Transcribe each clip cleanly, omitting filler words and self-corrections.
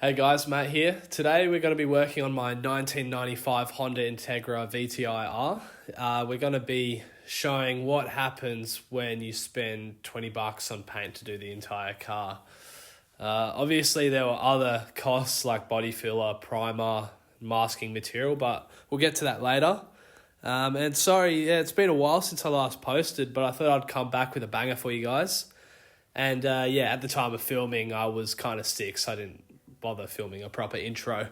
Hey guys, Matt here. Today we're going to be working on my 1995 Honda Integra VTI R. We're going to be showing what happens when you spend 20 bucks on paint to do the entire car. Obviously there were other costs like body filler, primer, masking material, but we'll get to that later. And sorry, it's been a while since I last posted, but I thought I'd come back with a banger for you guys. And at the time of filming, I was kind of sick, so I didn't bother filming a proper intro.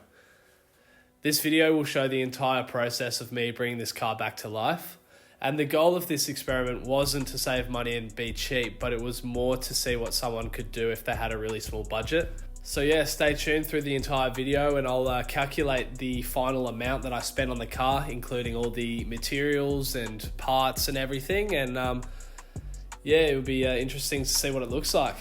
This video will show the entire process of me bringing this car back to life. And the goal of this experiment wasn't to save money and be cheap, but it was more to see what someone could do if they had a really small budget. So yeah, stay tuned through the entire video and I'll calculate the final amount that I spent on the car, including all the materials and parts and everything. And it would be interesting to see what it looks like.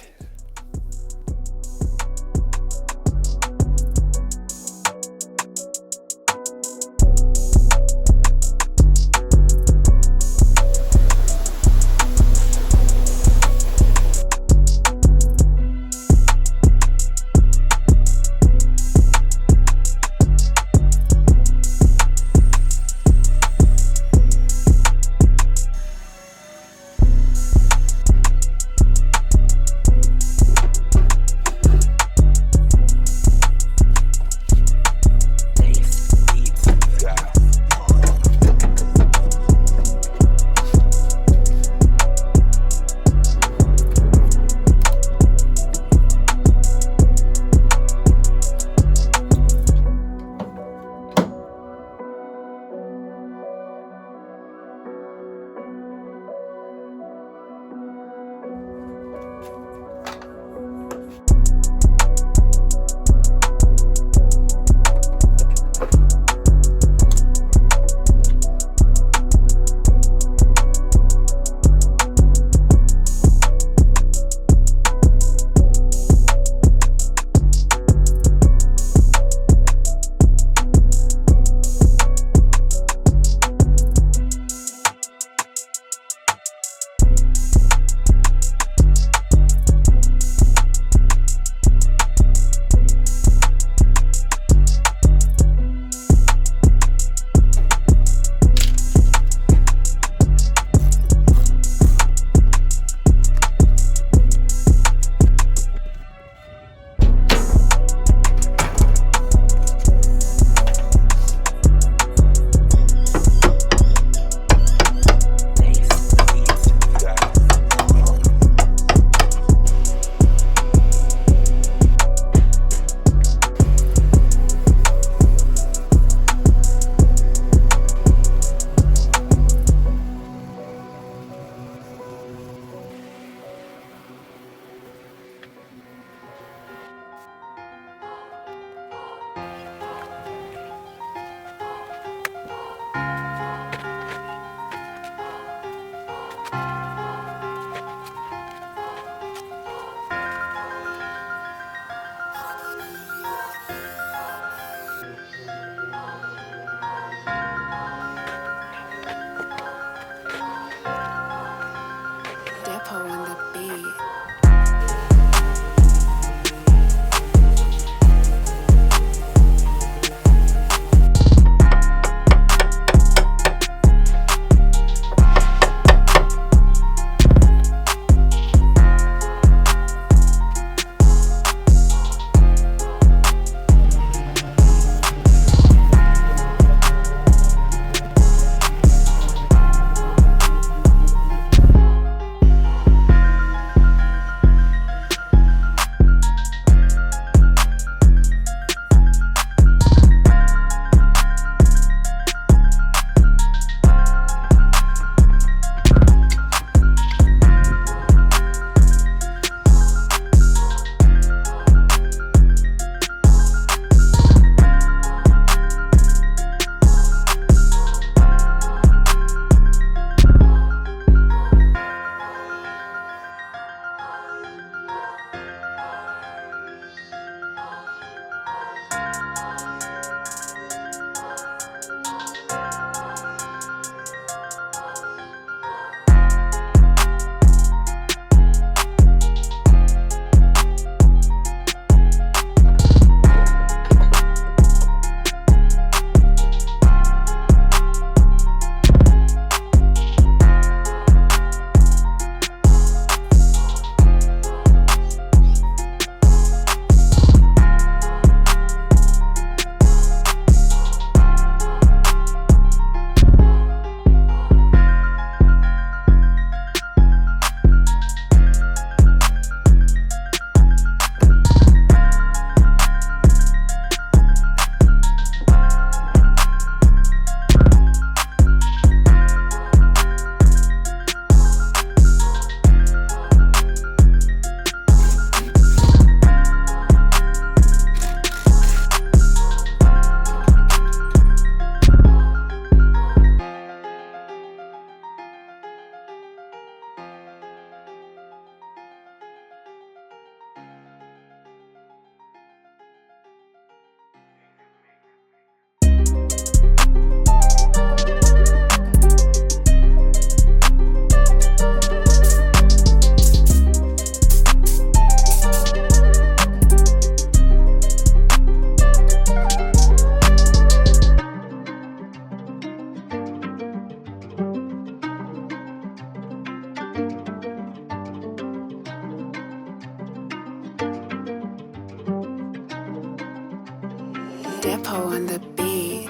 Depot on the beat.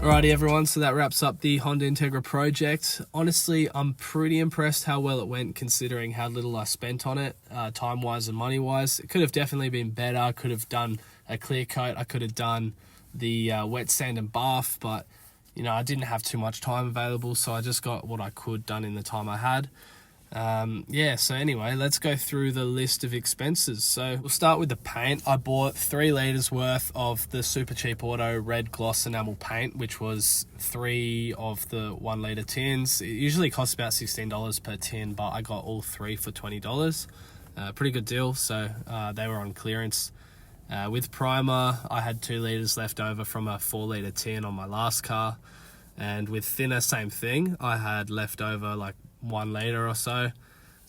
Alrighty everyone, so that wraps up the Honda Integra project. Honestly, I'm pretty impressed how well it went considering how little I spent on it, time-wise and money-wise. It could have definitely been better. I could have done a clear coat. I could have done the wet sand and bath, but you know, I didn't have too much time available, so I just got what I could done in the time I had. Yeah, so anyway, let's go through the list of expenses. So we'll start with the paint. I bought 3 litres worth of the super cheap auto red gloss enamel paint, which was 3 of the 1 litre tins. It usually costs about $16 per tin, but I got all 3 for $20. Pretty good deal, so they were on clearance. With primer, I had 2 litres left over from a 4 litre tin on my last car. And with thinner, same thing. I had left over like 1 litre or so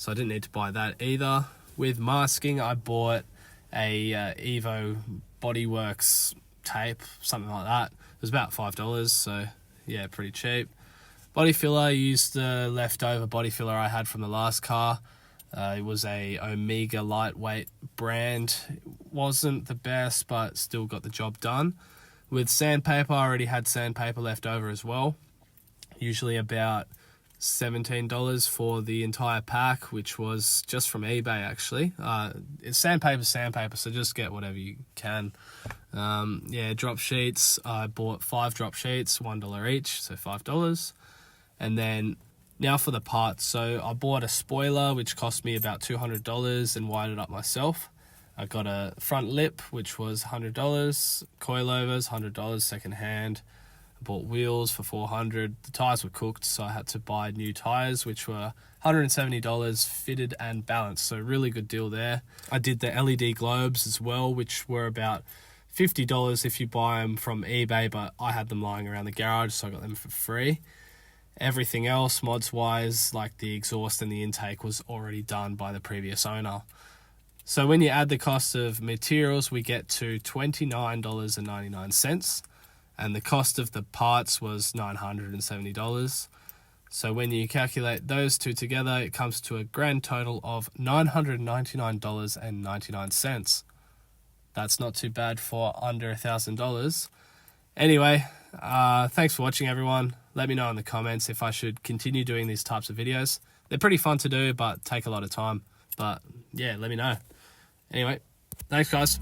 I didn't need to buy that either. With masking, I bought a Evo Bodyworks tape, something like that. It was about $5, so yeah, pretty cheap. Body filler, I used the leftover body filler I had from the last car. It was a Omega lightweight brand. It wasn't the best, but still got the job done. With sandpaper, I already had sandpaper left over as well. Usually about $17 for the entire pack, which was just from eBay actually. It's sandpaper, so just get whatever you can. Yeah, drop sheets, I bought 5 drop sheets, $1 each, so $5. And then now for the parts. So I bought a spoiler, which cost me about $200 and wired it up myself. I got a front lip, which was $100, coilovers, $100 second hand. Bought wheels for $400. The tires were cooked, so I had to buy new tires, which were $170 fitted and balanced, so really good deal there. I did the LED globes as well, which were about $50 if you buy them from eBay, but I had them lying around the garage, so I got them for free. Everything else, mods-wise, like the exhaust and the intake, was already done by the previous owner. So when you add the cost of materials, we get to $29.99. And the cost of the parts was $970. So when you calculate those two together, it comes to a grand total of $999.99. That's not too bad for under $1,000. Anyway, thanks for watching, everyone. Let me know in the comments if I should continue doing these types of videos. They're pretty fun to do, but take a lot of time. But yeah, let me know. Anyway, thanks guys.